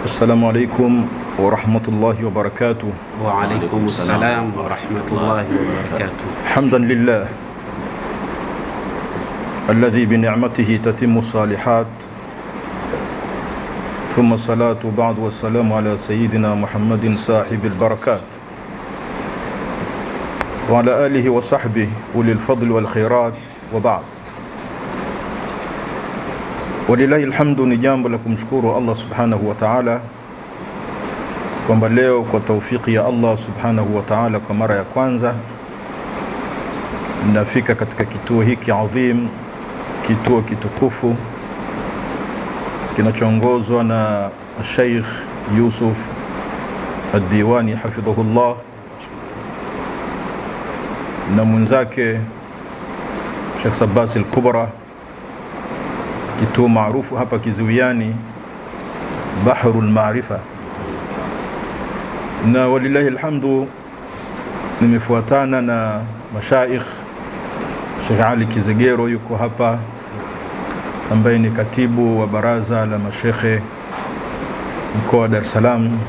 السلام عليكم ورحمة الله وبركاته. وعليكم السلام ورحمة الله وبركاته. حمدا لله الذي بنعمته تتم الصالحات، ثم الصلاة بعد والسلام على سيدنا محمد صاحب البركات وعلى آله وصحبه أولي الفضل والخيرات، وبعد. Walillahi alhamdu, ni jambo la kumshukuru Allah subhanahu wa ta'ala kwamba leo kwa taufiki ya Allah subhanahu wa ta'ala kwa mara ya kwanza nafika katika kituo hiki adhim, kituo kitukufu kinachoongozwa na Sheikh Yusuf Ad-Diwani hafidhahullah na mwenzake Sheikh Sabbas Al-Kubra, kituo maarufu hapa Kiziwiani, Bahrul Maarifa. Na walillahi alhamdu nimefuatana na mashaikh. Sheikh Ali Kizegero yuko hapa ambaye ni katibu wa baraza la mashekhe mkoa wa Dar es Salaam.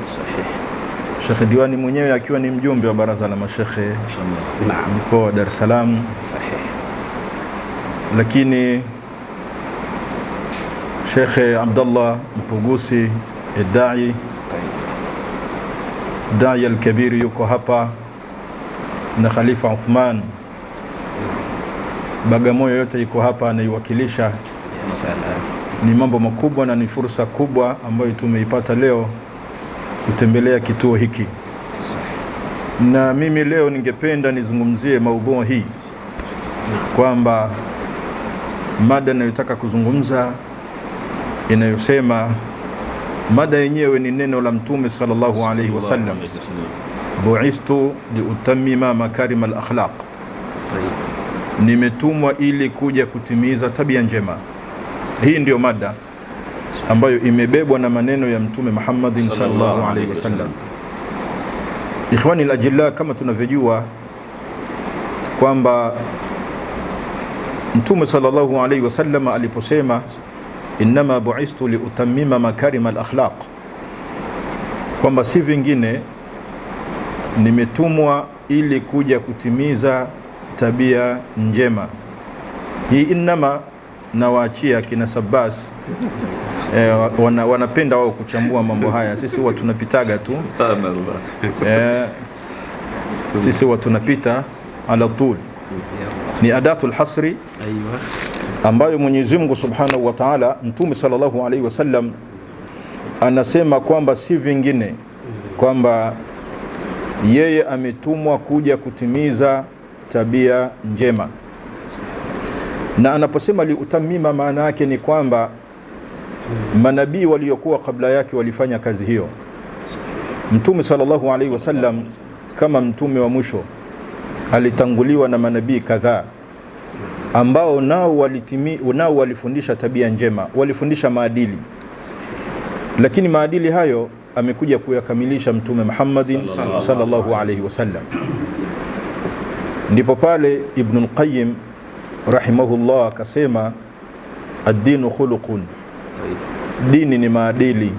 Sheikh Diwani mwenyewe akiwa ni mjumbe wa baraza la mashekhe mkoa wa Dar es Salaam. Lakini Sheikh Abdullah Mpugusi Dai al-Kabir yuko hapa, na Khalifa Uthman Bagamoyo yote yuko hapa anaiwakilisha. Ni mambo makubwa na ni fursa kubwa ambayo tumeipata leo kutembelea kituo hiki. Na mimi leo ningependa nizungumzie maudhui hii, kwamba mada ninayotaka kuzungumza inayosema, mada yenyewe ni neno la Mtume sallallahu alayhi wasallam, bu'istu liutammima makarim al-akhlaq, nimetumwa ili kuja kutimiza tabia njema. Hii ndio mada ambayo imebebwa na maneno ya Mtume Muhammad sallallahu alayhi wasallam. Ikhwani al-ajilla, kama tunavyojua kwamba Mtume sallallahu alayhi wasallam aliposema innama bu'istu liutammima makarim al-akhlaq, kwamba si vingine, nimetumwa ili kuja kutimiza tabia njema. Hii innama nawaachia kina Sabbas, wanapenda wao kuchambua mambo haya. Sisi huwa tunapitaga tu, sisi huwa tunapita ala tul. Ni adatul hasri ambayo Mwenyezi Mungu Subhanahu wa Ta'ala, Mtume sallallahu alaihi wasallam anasema kwamba si vingine, kwamba yeye ametumwa kuja kutimiza tabia njema. Na anaposema liutamima, maana yake ni kwamba manabii waliokuwa kabla yake walifanya kazi hiyo. Mtume sallallahu alaihi wasallam kama mtume wa mwisho alitanguliwa na manabii kadhaa ambao nao walifundisha tabia njema, walifundisha maadili. Lakini maadili hayo amekuja kuyakamilisha Mtume Muhammad sallallahu alaihi wasallam. Ndipo pale Ibn al-Qayyim rahimahullah akasema, ad-dinu khuluqun, dini ni maadili,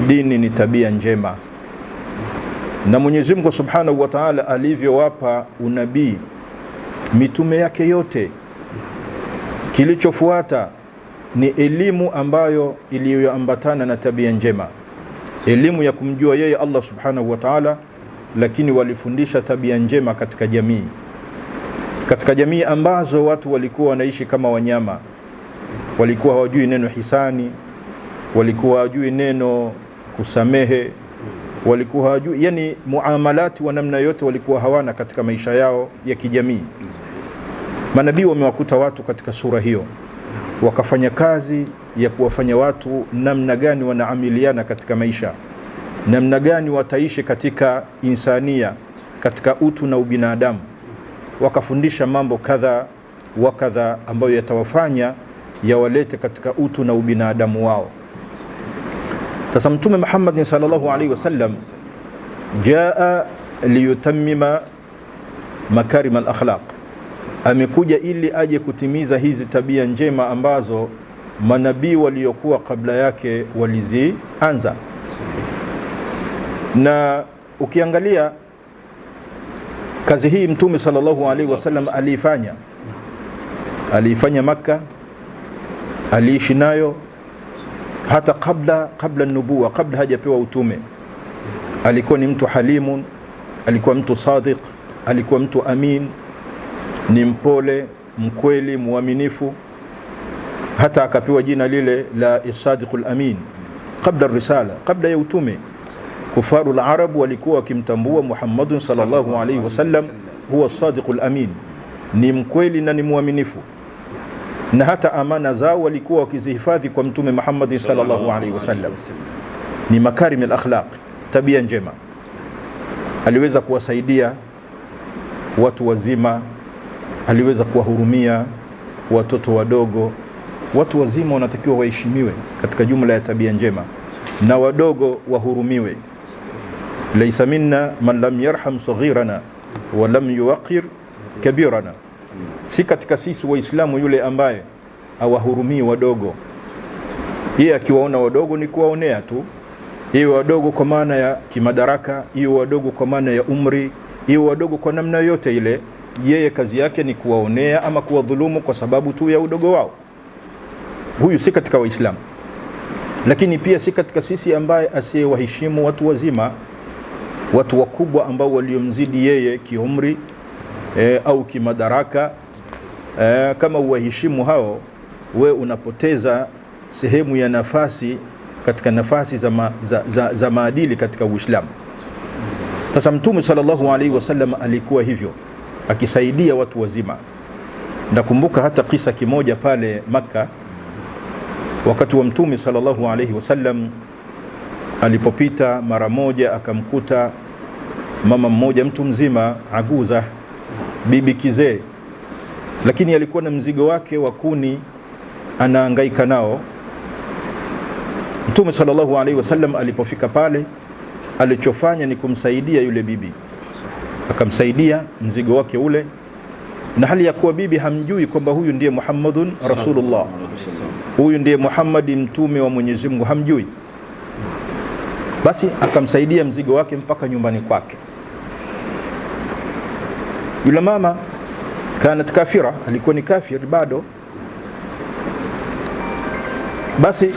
dini ni tabia njema. Na Mwenyezi Mungu Subhanahu wa Ta'ala alivyowapa unabii mitume yake yote, kilichofuata ni elimu ambayo iliyoambatana na tabia njema, elimu ya kumjua yeye Allah Subhanahu wa Ta'ala. Lakini walifundisha tabia njema katika jamii ambazo watu walikuwa wanaishi kama wanyama, walikuwa hawajui neno hisani, walikuwa hawajui neno kusamehe, walikuwa hawajui, yani muamalati wa namna yote walikuwa hawana katika maisha yao ya kijamii. Manabii wamewakuta watu katika sura hiyo, wakafanya kazi ya kuwafanya watu namna gani wanaamiliana katika maisha, namna gani wataishi katika insania, katika utu na ubinadamu. Wakafundisha mambo kadha wa kadha ambayo yatawafanya yawalete katika utu na ubinadamu wao. Sasa Mtume Muhammad sallallahu alaihi wasallam jaa liyutammima makarim al-akhlaq, amekuja ili aje kutimiza hizi tabia njema ambazo manabii waliokuwa kabla yake walizianza. Na ukiangalia kazi hii Mtume sallallahu alaihi wasallam aliifanya Makka, aliishi nayo hata kabla nubuwa, kabla hajapewa utume. Alikuwa ni mtu halimun, alikuwa mtu sadiq, alikuwa mtu amin, ni mpole, mkweli, muaminifu, hata akapewa jina lile la as-sadiqul amin kabla risala, kabla ya utume. Kufaru al-arab walikuwa wakimtambua Muhammadun sallallahu alaihi wasallam huwa as-sadiqul amin, ni mkweli na ni muaminifu, na hata amana zao walikuwa wakizihifadhi kwa Mtume Muhammad sallallahu alaihi wasallam. Ni makarim al-akhlaq, tabia njema. Aliweza kuwasaidia watu wazima, aliweza kuwahurumia watoto wadogo. Watu wazima wanatakiwa waheshimiwe katika jumla ya tabia njema, na wadogo wahurumiwe. Laysa minna man lam yarham saghirana wa lam yuwaqir kabirana, si katika sisi Waislamu yule ambaye awahurumii wadogo. Yeye akiwaona wadogo ni kuwaonea tu, iwe wadogo kwa maana ya kimadaraka, iwe wadogo kwa maana ya umri, iwe wadogo kwa namna yote ile. Yeye kazi yake ni kuwaonea ama kuwadhulumu kwa sababu tu ya udogo wao. Huyu si katika Waislamu. Lakini pia si katika sisi ambaye asiyewaheshimu watu wazima, watu wakubwa ambao waliomzidi yeye kiumri au kimadaraka. Kama uwaheshimu hao, we unapoteza sehemu ya nafasi katika nafasi za maadili katika Uislamu. Sasa Mtume sallallahu alaihi wasallam alikuwa hivyo, akisaidia watu wazima. Nakumbuka hata kisa kimoja pale Makka, wakati wa Mtume sallallahu alaihi wasallam alipopita mara moja, akamkuta mama mmoja, mtu mzima, aguza, bibi kizee, lakini alikuwa na mzigo wake wa kuni anahangaika nao. Mtume sallallahu alaihi wasallam alipofika pale, alichofanya ni kumsaidia yule bibi, akamsaidia mzigo wake ule, na hali ya kuwa bibi hamjui kwamba huyu ndiye Muhammadun Rasulullah, huyu ndiye Muhammad mtume wa Mwenyezi Mungu, hamjui. Basi akamsaidia mzigo wake mpaka nyumbani kwake. Yule mama kanat kafira, alikuwa ni kafir bado. Basi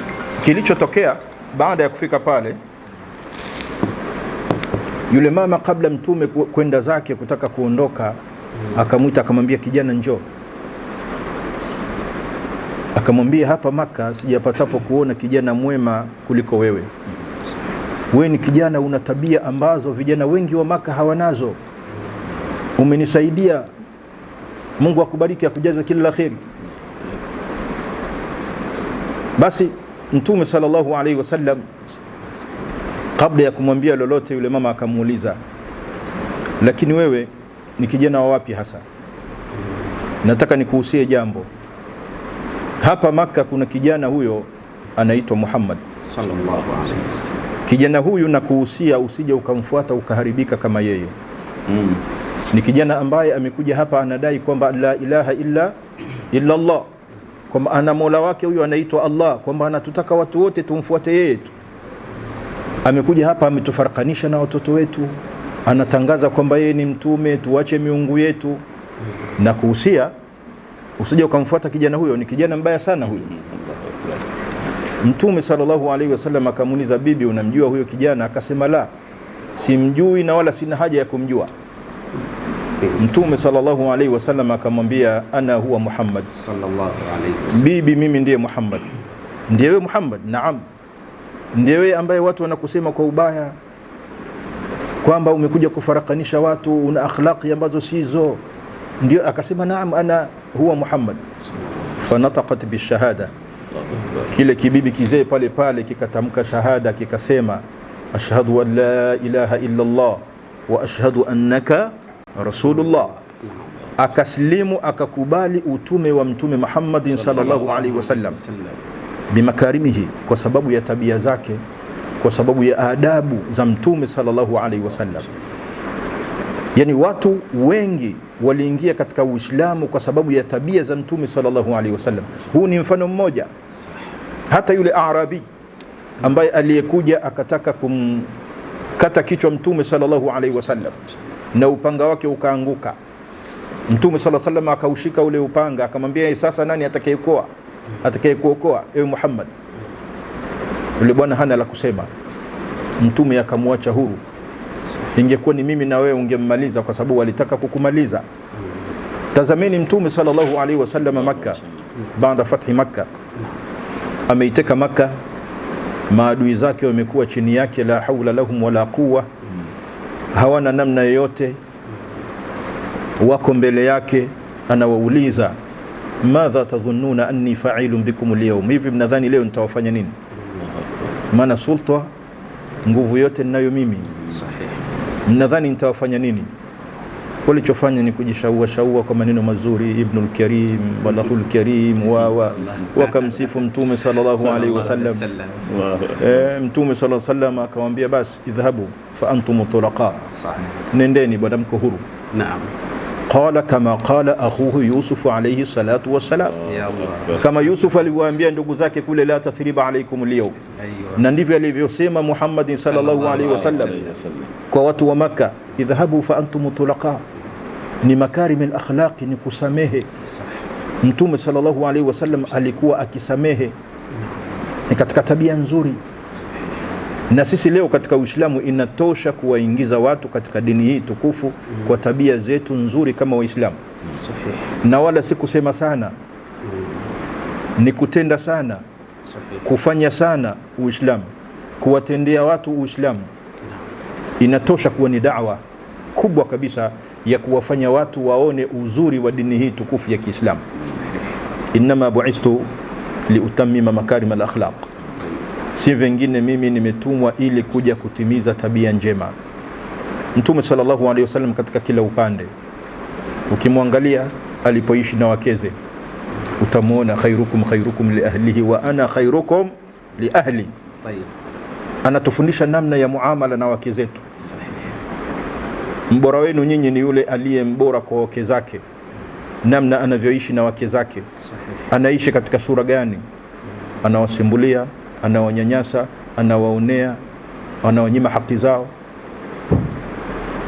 kilichotokea baada ya kufika pale, yule mama kabla Mtume kwenda zake kutaka kuondoka, akamwita akamwambia, kijana njoo. Akamwambia, hapa Maka sijapatapo kuona kijana mwema kuliko wewe. Wewe ni kijana una tabia ambazo vijana wengi wa Maka hawanazo. Umenisaidia, Mungu akubariki, akujaze kila la kheri. Basi Mtume sallallahu alaihi wasallam kabla ya kumwambia lolote, yule mama akamuuliza, lakini wewe ni kijana wa wapi hasa? Nataka nikuhusie jambo. Hapa Maka kuna kijana huyo anaitwa Muhammad sallallahu alaihi wasallam. Kijana huyu nakuhusia usije ukamfuata ukaharibika kama yeye. Ni kijana ambaye amekuja hapa anadai kwamba la ilaha illa Allah, kwamba ana mola wake huyu anaitwa Allah, kwamba anatutaka watu wote tumfuate yeye tu. Amekuja hapa ametufarakanisha na watoto wetu, anatangaza kwamba yeye ni mtume, tuache miungu yetu. Na kuhusia usije ukamfuata kijana huyo, ni kijana mbaya sana huyo. Mtume sallallahu alaihi wasallam akamuuliza, bibi, unamjua huyo kijana? Akasema, la, simjui na wala sina haja ya kumjua. Mtume sallallahu alaihi wasallam akamwambia, ana huwa Muhammad sallallahu alaihi wasallam. Bibi, mimi ndiye Muhammad. Ndiye wewe Muhammad? Naam. Ndiye wewe ambaye watu wanakusema kwa ubaya kwamba umekuja kufarakanisha watu, una akhlaqi ambazo sizo? Ndio. Akasema, naam, ana huwa Muhammad. Fanataqat bishahada, kile kibibi kizee pale pale kikatamka shahada, kikasema, ashhadu an la ilaha illa Allah wa ashhadu annaka Rasulullah. Akaslimu, akakubali utume wa Mtume Muhammadin sallallahu alaihi wasallam bimakarimihi, kwa sababu ya tabia zake, kwa sababu ya adabu za Mtume sallallahu alaihi wasallam. Yani watu wengi waliingia katika Uislamu kwa sababu ya tabia za Mtume sallallahu alaihi wasallam. Huu ni mfano mmoja. Hata yule Arabi ambaye aliyekuja akataka kumkata kichwa Mtume sallallahu alaihi wasallam na upanga wake ukaanguka. Mtume sallallahu alaihi wasallam akaushika ule upanga akamwambia, sasa nani atakayekuokoa ewe Muhammad? Yule bwana hana la kusema. Mtume akamwacha huru. Ingekuwa ni mimi na wewe ungemmaliza, kwa sababu walitaka kukumaliza. Tazameni Mtume sallallahu alaihi wasallam Makkah, baada fathi Makkah, ameiteka Makkah, maadui zake wamekuwa chini yake, la haula lahum wala quwwa, hawana namna yoyote, wako mbele yake. Anawauliza, madha tadhunnuna anni fa'ilun bikum al-yawm, hivi mnadhani leo nitawafanya nini? Maana sulta, nguvu yote ninayo mimi, mnadhani nitawafanya nini? Walichofanya ni kujishaua kwa maneno mazuri, Ibnul Karim, Walahul Karim, wakamsifu Mtume sallallahu alaihi wasallam. Mtume sallallahu alaihi wasallam akamwambia, basi idhhabu fa antum tulaqa, nendeni bwana, mko huru. Naam. Qala kama qala akhuhu Yusuf alayhi salatu wassalam, kama Yusuf alivyoambia ndugu zake kule, la tathriba alaykum al-yawm, na ndivyo alivyosema Muhammad sallallahu alayhi wasallam kwa watu wa Makkah, idhhabu fa antum tulaqa. Ni makarim al-akhlaq, ni kusamehe. Mtume sallallahu alayhi wasallam alikuwa akisamehe, ni katika tabia nzuri. Na sisi leo katika Uislamu inatosha kuwaingiza watu katika dini hii tukufu kwa tabia zetu nzuri kama Waislamu. Na wala si kusema sana, ni kutenda sana, kufanya sana Uislamu, kuwatendea watu Uislamu. Inatosha kuwa ni da'wa kubwa kabisa ya kuwafanya watu waone uzuri wa dini hii tukufu ya Kiislamu. Innama bu'istu liutammima makarim al-akhlaq, si vingine, mimi nimetumwa ili kuja kutimiza tabia njema. Mtume sallallahu alaihi wasallam katika kila upande, ukimwangalia alipoishi na wakeze, utamuona khairukum li ahlihi wa ana khairukum li ahli. Anatufundisha namna ya muamala na wake zetu. Mbora wenu nyinyi ni yule aliye mbora kwa wake zake, namna anavyoishi na wake zake. Anaishi katika sura gani? Anawasimbulia, anawanyanyasa, anawaonea, anawanyima haki zao.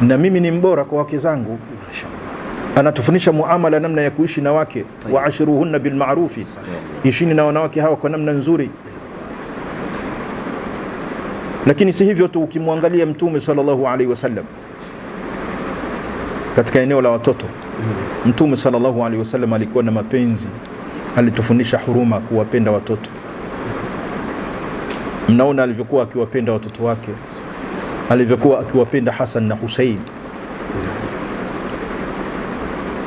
Na mimi ni mbora kwa wake zangu. Anatufundisha muamala, namna ya kuishi na wake. Waashiruhunna bil ma'rufi, ishini na wanawake hawa kwa namna nzuri. Lakini si hivyo tu, ukimwangalia Mtume sallallahu alaihi wasallam katika eneo la watoto, Mtume sallallahu alaihi wasallam alikuwa na mapenzi, alitufundisha huruma, kuwapenda watoto. Mnaona alivyokuwa akiwapenda watoto wake, alivyokuwa akiwapenda Hassan na Hussein,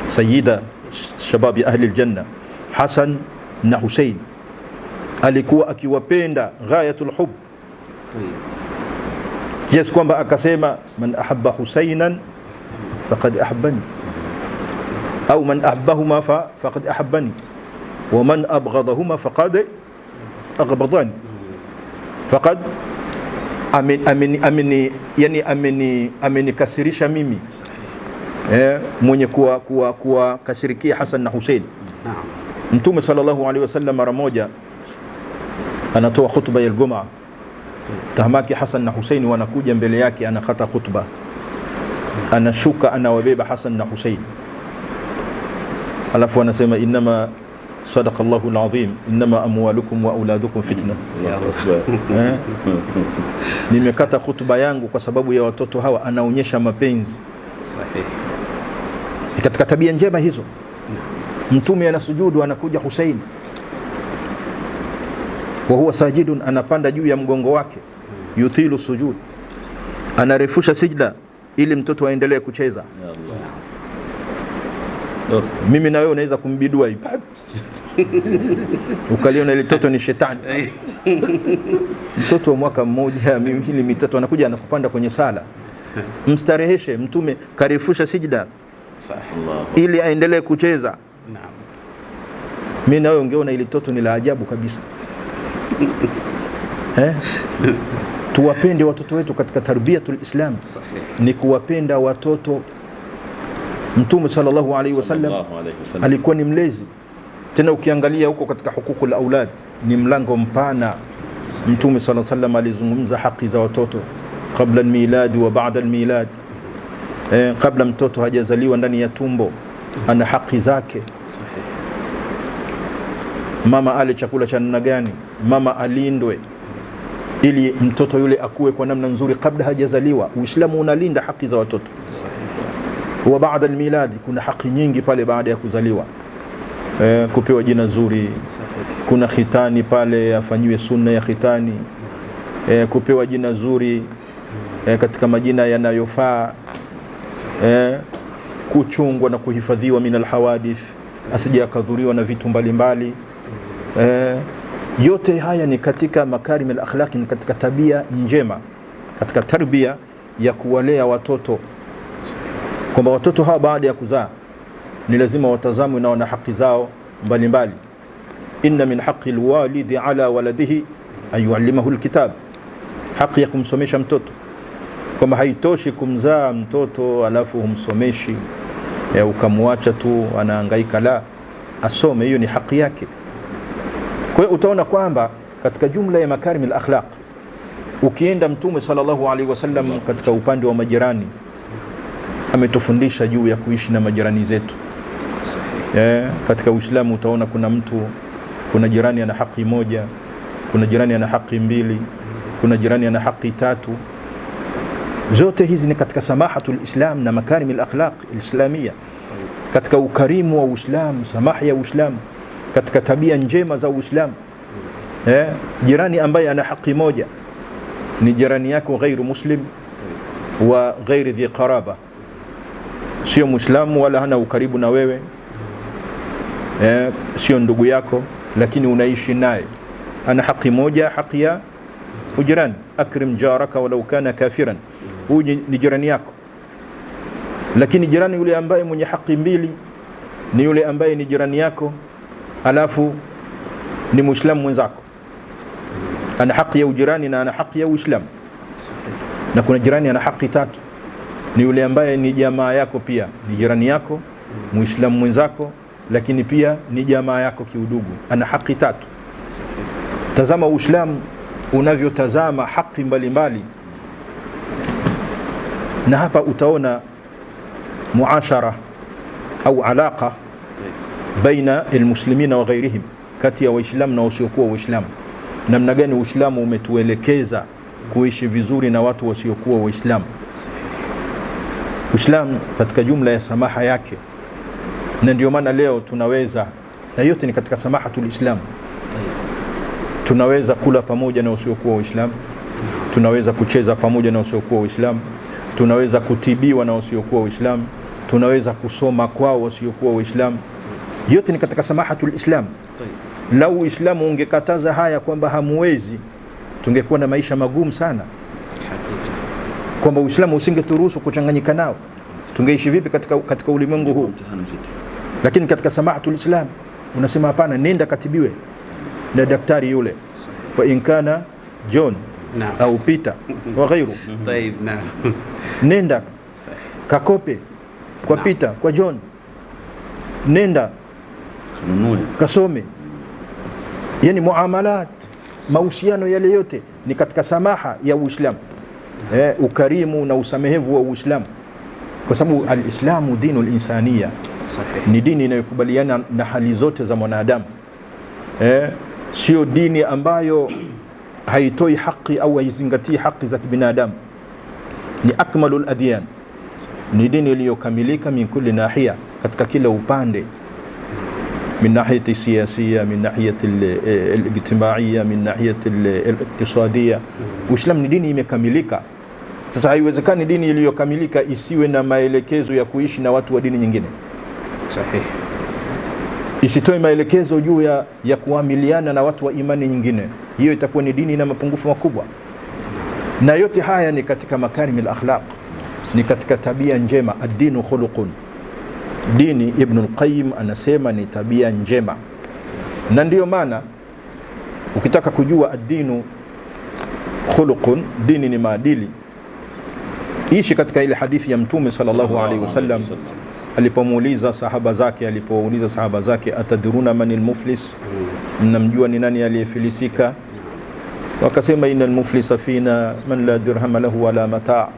sayyida shababi ahli aljanna, Hassan na Hussein. Alikuwa akiwapenda ghayatul hub, kiasi kwamba akasema, man ahabba Husainan faqad ahabbani, au man ahabbahuma faqad ahabbani, wa man abghadahuma faqad aghbadani. Faqad amenikasirisha mimi, mwenye kuwa kasirikia Hassan na Hussein. Mtume sallallahu alaihi wasallam mara moja anatoa khutba ya Ijumaa, tahamaki Hassan na Hussein wanakuja mbele yake, anakata khutba, anashuka, anawabeba Hassan na Hussein, alafu anasema, inma sadaqa Allahu al-azim, inma amwalukum wa auladukum fitna. Nimekata khutba yangu kwa sababu ya watoto hawa. Anaonyesha mapenzi. Katika tabia njema hizo, Mtume anasujudu, anakuja Hussein wa huwa sajidun, anapanda juu ya mgongo wake, yuthilu sujud, anarefusha sijda ili mtoto aendelee kucheza. Mimi na wewe unaweza kumbidua ipad ukaliona ile mtoto ni shetani. Mtoto wa mwaka mmoja, miwili, mitatu, anakuja anakupanda kwenye sala. Mstareheshe. Mtume karefusha sijda ili aendelee kucheza. Mimi na wewe ungeona ile mtoto ni la ajabu kabisa. Tuwapende watoto wetu katika tarbiyatul Islam, ni kuwapenda watoto. Mtume sallallahu alaihi wasallam alikuwa ni mlezi. Tena ukiangalia huko katika hukukul aulad, ni mlango mpana Mtume sallallahu alaihi wasallam alizungumza haki za watoto kabla al-milad wa baada al-milad. Kabla mtoto hajazaliwa ndani ya tumbo ana haki zake. Mama ale chakula cha namna gani, mama alindwe ili mtoto yule akue kwa namna nzuri kabla hajazaliwa. Uislamu unalinda haki za watoto. Wa baada al-milad, kuna haki nyingi pale baada ya kuzaliwa. Kupewa jina zuri, kuna khitani pale, afanyiwe sunna ya khitani, kupewa jina zuri katika majina yanayofaa, kuchungwa na kuhifadhiwa min alhawadith, asije akadhuriwa na vitu mbalimbali. Yote haya ni katika makarim al-akhlaq, ni katika tabia njema, katika tarbia ya kuwalea watoto, kwamba watoto hawa baada ya kuzaa ni lazima watazamwe na wana haki zao mbalimbali. Inna min haqqi alwalidi ala waladihi an yuallimahu alkitab, haki ya kumsomesha mtoto, kwamba haitoshi kumzaa mtoto alafu humsomeshi ukamwacha tu anahangaika, la, asome, hiyo ni haki yake. Kwa hiyo utaona kwamba katika jumla ya makarim al-akhlaq, ukienda Mtume sallallahu alaihi wasallam katika upande wa majirani ametufundisha juu ya kuishi na majirani zetu. Katika Uislamu utaona kuna jirani ana haki moja, kuna jirani ana haki mbili, kuna jirani ana haki tatu. Zote hizi ni katika samahatul Islam na makarim al-akhlaq al-islamia, katika ukarimu wa Uislamu, samaha ya Uislamu, katika tabia njema za Uislamu. Jirani ambaye ana haki moja ni jirani yako ghairu muslim wa ghairi dhi qaraba, sio muislamu wala hana ukaribu na wewe, sio ndugu yako, lakini unaishi naye, ana haki moja, haki ya ujirani. Akrim jaraka walau kana kafiran, huyu ni jirani yako. Lakini jirani yule ambaye mwenye haki mbili ni yule ambaye ni jirani yako alafu ni muislamu mwenzako, ana haki ya ujirani na ana haki ya Uislamu. Na kuna jirani ana haki tatu, ni yule ambaye ni jamaa yako, pia ni jirani yako, muislamu mwenzako, lakini pia ni jamaa yako kiudugu, ana haki tatu. Tazama Uislamu unavyotazama haki mbalimbali, na hapa utaona muashara au alaqa baina almuslimina wa ghairihim, kati ya waislamu na wasiokuwa waislamu. Namna gani Uislamu umetuelekeza kuishi vizuri na watu wasiokuwa waislamu. Uislamu katika jumla ya samaha yake, na ndio maana leo tunaweza, na yote ni katika samahatul Islam, tunaweza kula pamoja na wasiokuwa waislamu, tunaweza kucheza pamoja na wasiokuwa waislamu, tunaweza kutibiwa na wasiokuwa waislamu, tunaweza kusoma kwao wasiokuwa waislamu. Yote ni katika samahatul Islam. Lau Uislamu ungekataza haya kwamba hamuwezi, tungekuwa na maisha magumu sana, kwamba Uislamu usingeturuhusu kuchanganyika nao. Tungeishi vipi katika ulimwengu huu? Lakini katika samahatul Islam unasema hapana, nenda katibiwe na daktari yule, wa inkana John au Peter wa ghairu, nenda kakope kwa Peter, kwa John, nenda kasome. Yani muamalat, mahusiano yale yote ni katika samaha ya Uislamu, ukarimu na usamehevu wa Uislamu, kwa sababu al-Islamu dinul insaniya, ni dini inayokubaliana na hali zote za mwanadamu. Sio dini ambayo haitoi haki au haizingatii haki za kibinadamu. Ni akmalul adyan, ni dini iliyokamilika min kulli nahiya, katika kila upande, min nahiyati siyasiya, min nahiyati al-ijtimaiya, min nahiyati al-iqtisadiyya. Uislamu ni dini imekamilika. Sasa haiwezekani dini iliyokamilika isiwe na maelekezo ya kuishi na watu wa dini nyingine. Sahihi. Isitoe maelekezo juu ya kuamiliana na watu wa imani nyingine. Hiyo itakuwa ni dini na mapungufu makubwa. Na yote haya ni katika makarim al-akhlaq, ni katika tabia njema. Ad-dinu khuluqun, dini Ibn al-Qayyim anasema ni tabia njema. Na ndio maana ukitaka kujua ad-dinu khuluqun, dini ni maadili, ishi katika ile hadithi ya Mtume sallallahu alaihi wasallam alipouliza sahaba zake, atadruna manil muflis, mnamjua ni nani aliyefilisika? wakasema innal muflisa fina man la dirham lahu wala mataa,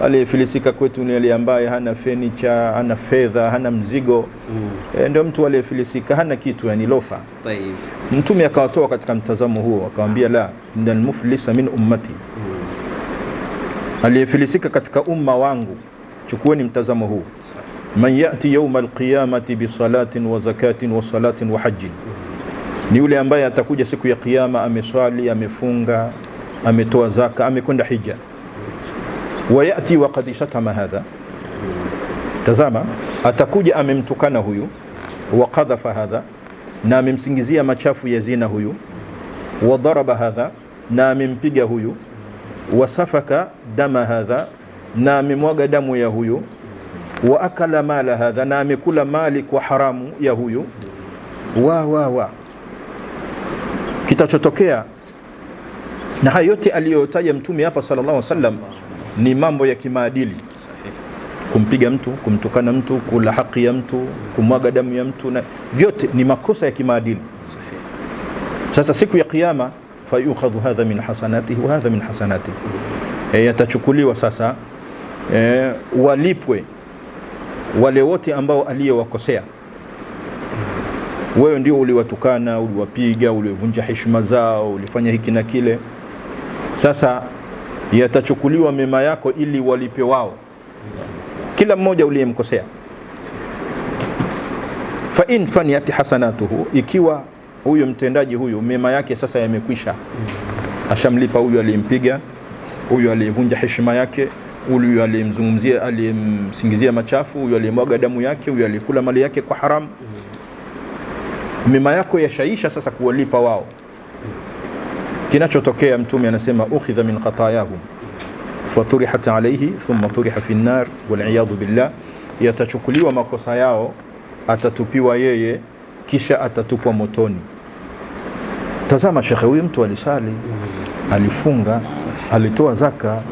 aliyefilisika kwetu ni yule ambaye hana furniture, hana fedha, hana mzigo. Ndio mtu aliyefilisika, hana kitu, yani lofa. Tayeb. Mtume akawatoa katika mtazamo huo, akamwambia la, innal muflisa min ummati, aliyefilisika katika umma wangu, chukueni mtazamo huu. Man yati yawma alqiyamati bi salatin wa zakatin wa salatin wa hajjin, ni yule ambaye atakuja siku ya kiyama ameswali, amefunga, ametoa zaka, amekwenda hija. Wa yati wa qad shatama hadha, tazama, atakuja amemtukana huyu, wa qadhafa hadha, na amemsingizia machafu ya zina huyu, wa daraba hadha, na amempiga huyu, wa safaka dama hadha, na amemwaga damu ya huyu, wa akala mala hadha, na amekula mali kwa haramu ya huyu. Wa kitachotokea na hayo yote aliyotaja Mtume hapa sallallahu alaihi wasallam ni mambo ya kimaadili. Kumpiga mtu, kumtukana mtu, kula haki ya mtu, kumwaga damu ya mtu, na vyote ni makosa ya kimaadili. Sasa siku ya kiyama, fayukhadhu hadha min hasanatihi wa hadha min hasanatihi, yatachukuliwa sasa, walipwe wale wote ambao aliyowakosea. Wewe ndio uliwatukana, uliwapiga, ulivunja heshima zao, ulifanya hiki na kile. Sasa yatachukuliwa mema yako ili walipe wao, kila mmoja uliyemkosea. Fa in faniyat hasanatuhu, ikiwa huyo mtendaji huyo mema yake sasa yamekwisha, ashamlipa huyo aliyempiga, huyo aliyevunja heshima yake, huyo aliyemzungumzia, aliyemsingizia machafu, huyo aliyemwaga damu yake, huyo aliyekula mali yake kwa haramu, mema yako yashaisha sasa kuwalipa wao. Kinachotokea, Mtume anasema ukhidha min khatayahum faturihat alayhi thumma turiha fi an-nar wal iyadhu billah, yatachukuliwa makosa yao, atatupiwa yeye, kisha atatupwa motoni. Tazama shekhe, huyu mtu alisali, alifunga, alitoa zaka,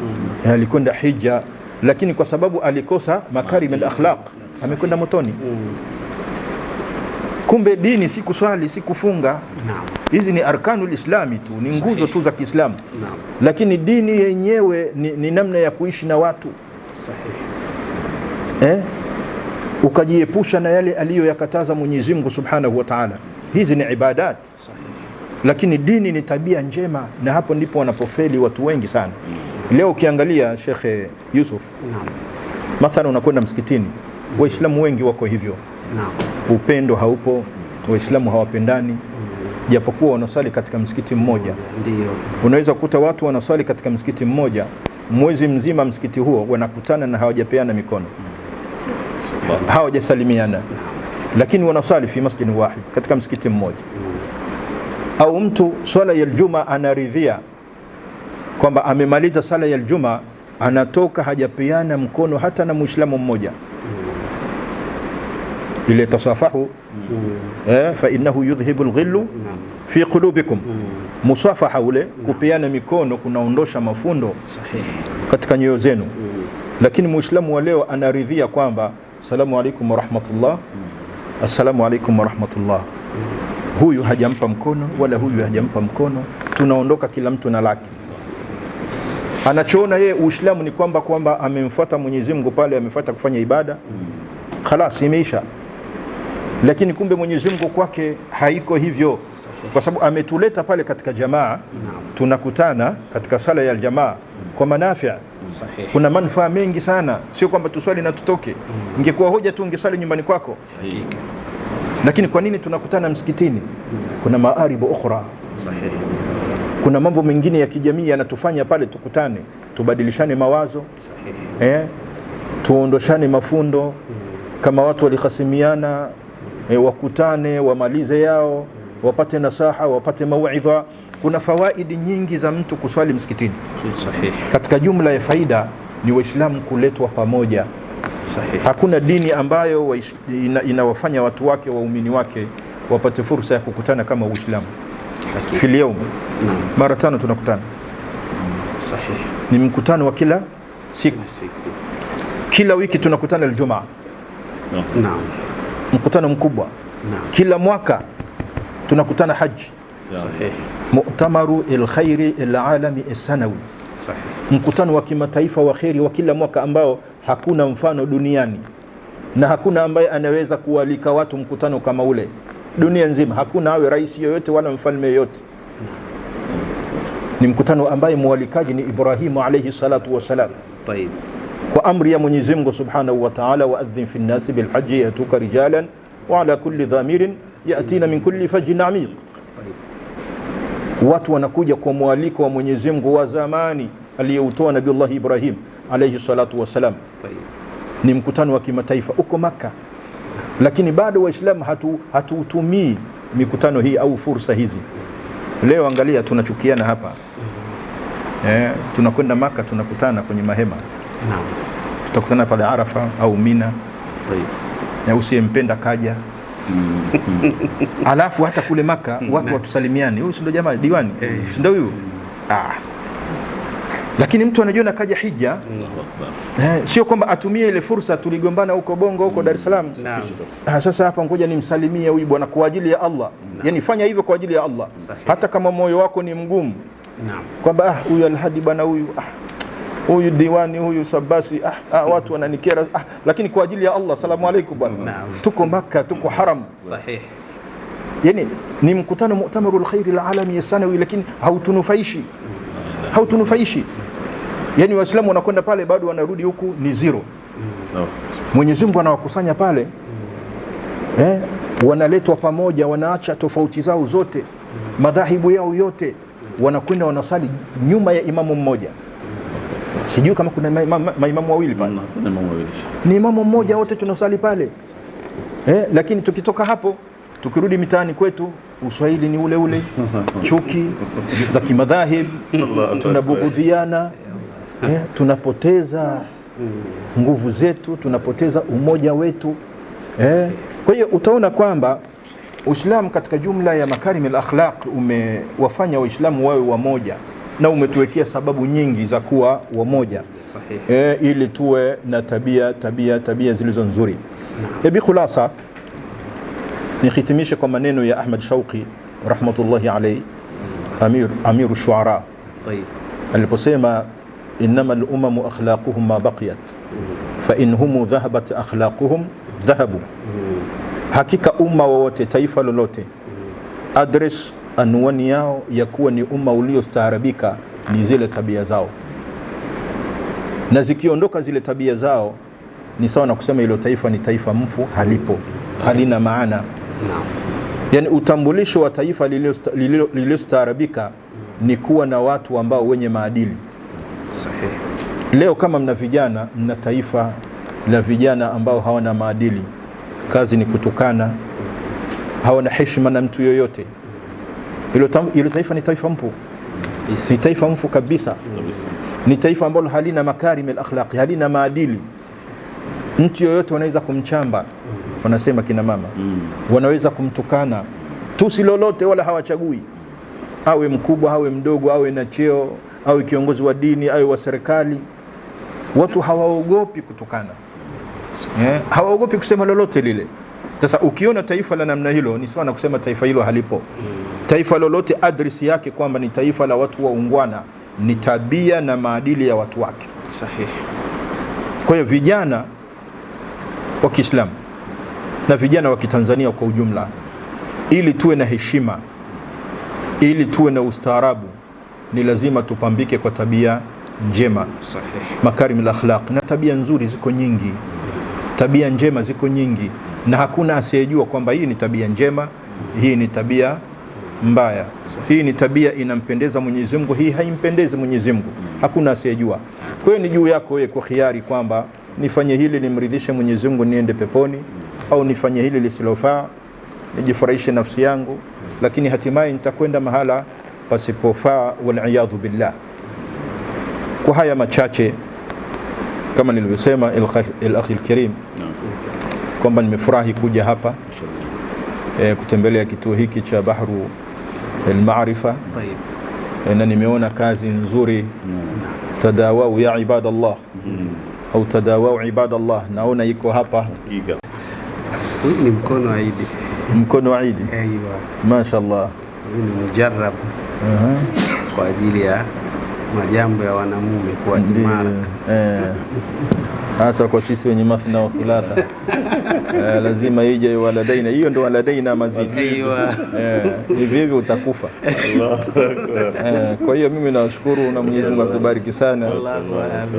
alikwenda hija, lakini kwa sababu alikosa makarim al-akhlaq amekwenda motoni. Kumbe dini si kuswali, si kufunga. Hizi ni arkanul islami tu, ni nguzo tu za Kiislamu. Lakini dini yenyewe ni namna ya kuishi na watu. Ukajiepusha na yale aliyoyakataza Mwenyezi Mungu Subhanahu wa Ta'ala. Hizi ni ibadat. Lakini dini ni tabia njema, na hapo ndipo wanapofeli watu wengi sana. Leo ukiangalia Sheikh Yusuf, mathalan unakwenda msikitini, Waislamu wengi wako hivyo. Upendo haupo, Waislamu hawapendani, japokuwa wanasali katika msikiti mmoja. Ndio. Unaweza kukuta watu wanasali katika msikiti mmoja, mwezi mzima msikiti huo wanakutana na hawajapeana mikono, hawajasalimiana, lakini wanasali fi masjidin wahid, katika msikiti mmoja. Au mtu swala ya Ijumaa anaridhia kwamba amemaliza sala ya Ijumaa, anatoka hajapeana mkono hata na Muislamu mmoja. Ile tasafahu fa innahu yudhhibu al-ghillu fi qulubikum, musafaha ule kupeana mikono kunaondosha mafundo katika nyoyo zenu. Lakini Muislamu wa leo anaridhia kwamba assalamu alaykum wa rahmatullah, assalamu alaykum wa rahmatullah. Huyu hajampa mkono wala huyu hajampa mkono, tunaondoka kila mtu na laki. Anachoona yeye Uislamu ni kwamba amemfuata Mwenyezi Mungu pale, amefuata kufanya ibada, khalas imeisha. Lakini kumbe Mwenyezi Mungu kwake haiko hivyo, kwa sababu ametuleta pale katika jamaa, tunakutana katika sala ya jamaa kwa manafia. Kuna manufaa mengi sana, sio kwamba tuswali na tutoke. Ingekuwa hoja tu ungesali nyumbani kwako. Lakini kwa nini tunakutana msikitini? Kuna maaribu ukhra, kuna mambo mengine ya kijamii yanatufanya pale tukutane, tubadilishane mawazo, tuondoshane mafundo. Kama watu walikhasimiana, wakutane, wamalize yao, wapate nasaha, wapate mauidha. Kuna fawaidi nyingi za mtu kuswali msikitini. Katika jumla ya faida ni Waislamu kuletwa pamoja. Hakuna dini ambayo inawafanya watu wake, waumini wake wapate fursa ya kukutana kama Uislamu. Fil yawm mara 5 tunakutana. Ni mkutano wa kila siku. Kila wiki tunakutana Ijumaa. Mkutano mkubwa. Kila mwaka tunakutana haji. Sahih. Mu'tamaru al-khairi al-alami as-sanawi. Sahih. Mkutano wa kimataifa wa kheri wa kila mwaka ambao hakuna mfano duniani, na hakuna ambaye anaweza kualika watu mkutano kama ule dunia nzima. Hakuna awe rais yoyote wala mfalme yoyote. Ni mkutano ambaye mualikaji ni Ibrahimu alayhi salatu wasalam. Tayeb. Kwa amri ya Mwenyezi Mungu Subhanahu wa Ta'ala, wa adhin fi an-nasi bil hajji yatuka rijalan wa ala kulli dhamirin yatina min kulli fajjin amiq. Watu wanakuja kwa mwaliko wa Mwenyezi Mungu wa zamani aliyeutoa Nabii Ibrahim alayhi salatu wasalam. Ni mkutano wa kimataifa uko Makka, lakini bado Waislamu hatutumii mikutano hii au fursa hizi. Leo angalia, tunachukiana hapa. Tunakwenda Makka, tunakutana kwenye mahema. Naam. Tutakutana pale Arafa au Mina. Tayeb. Usiyempenda kaja. Alafu hata kule Makka watu watusalimiane. Huyu si ndio jamaa diwani? Si ndio huyu? Lakini mtu anajiona kaja hija. Sio kwamba atumie ile fursa, tuligombana huko Bongo, huko Dar es Salaam. Sasa hapa ngoja nimsalimie huyu bwana kwa ajili ya Allah. Yani fanya hivyo kwa ajili ya Allah. Hata kama moyo wako ni mgumu. Naam. Kwamba huyu Alhadi bwana, huyu diwani, huyu Sabasi, watu wananikera, lakini kwa ajili ya Allah, salamu alaykum bwana. Tuko Makka, tuko haram. Sahih. Yani ni mkutano mu'tamarul khairi al-alami sanawi, lakini hautunufaishi. Yani Waislamu wanakwenda pale bado wanarudi huku ni zero. Mwenyezi Mungu anawakusanya pale, wanaletwa pamoja, wanaacha tofauti zao zote, madhahibu yao yote, wanakwenda wanasali nyuma ya imamu mmoja. Sijui kama kuna maimamu wawili pale. Ni imamu mmoja, wote tunasali pale. Lakini tukitoka hapo tukirudi mitaani kwetu, uswahili ni ule ule, chuki za kimadhahib, tunabughudhiana, tunapoteza nguvu zetu, tunapoteza umoja wetu. Kwa hiyo utaona kwamba Uislamu katika jumla ya makarimil akhlaq umewafanya Waislamu wawe wamoja, na umetuwekea sababu nyingi za kuwa wamoja. Sahih. Ili tuwe na tabia zilizo nzuri. Bi khulasa nihitimishe kwa maneno ya Ahmad Shauqi rahmatullahi alayhi, amiru shuara. Tayeb. Aliposema innama al-umamu akhlaquhum ma baqiyat fa inhum dhahabat akhlaquhum dhahabu. Hakika umma wote, taifa lolote, address anwani yao ya kuwa ni umma uliostaarabika ni zile tabia zao, na zikiondoka zile tabia zao ni sawa na kusema ilo taifa ni taifa mfu, halipo, halina maana. Naam. Yani utambulisho wa taifa lililostaarabika ni kuwa na watu ambao wenye maadili. Sahih. Leo kama mna vijana, mna taifa la vijana ambao hawana maadili, kazi ni kutukana, hawana heshima na mtu yoyote, ilo taifa ni taifa mfu. Ni taifa mfu kabisa. Ni taifa ambalo halina makarim al-akhlaq, halina maadili. Mtu yoyote wanaweza kumchamba, wanasema kina mama, wanaweza kumtukana, tusi lolote, wala hawachagui, awe mkubwa, awe mdogo, awe na cheo, awe kiongozi wa dini, awe wa serikali. Watu hawaogopi kutukana, hawaogopi kusema lolote lile. Sasa ukiona taifa la namna hilo, ni sawa na kusema taifa hilo halipo. Taifa lolote address yake kwamba ni taifa la watu waungwana, ni tabia na maadili ya watu wake. Sahih. Kwa hiyo vijana wa Kiislamu na vijana wa Kitanzania kwa ujumla, ili tuwe na heshima, ili tuwe na ustaarabu, ni lazima tupambike kwa tabia njema. Sahih. Makarimul akhlaq, na tabia nzuri ziko nyingi, tabia njema ziko nyingi, na hakuna asiyejua kwamba hii ni tabia njema, hii ni tabia mbaya, hii ni tabia inampendeza Mwenyezi Mungu, hii haimpendezi Mwenyezi Mungu. Hakuna asiyejua. Kwa hiyo ni juu yako wewe kwa khiari kwamba nifanye hili nimridhishe Mwenyezi Mungu niende peponi, au nifanye hili lisilofaa nijifurahishe nafsi yangu, lakini hatimaye nitakwenda mahala pasipofaa, wal iyadhu billah. Kwa haya machache, kama nilivyosema al-akhi al-karim, kwamba nimefurahi kuja hapa kutembelea kituo hiki cha Bahru al-Maarifa. Na nimeona kazi nzuri. Tadawau ya ibadallah, au tadawau ibadallah, naona iko hapa. Ni mkono wa Idi. Mkono wa Idi. Aiwa. Mashaallah. ni mujarrab kwa ajili ya majambo ya wanamume kwa imara. Hasa kwa sisi wenye mathna wa thulatha lazima ije waladaina, hiyo ndo waladaina mazidi. Hivi hivi utakufa. Kwa hiyo mimi nashukuru na Mwenyezi Mungu atubariki sana.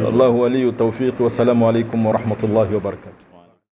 Allahu waliyu tawfiq. Wa salamu alaykum wa rahmatullahi wa barakatuh.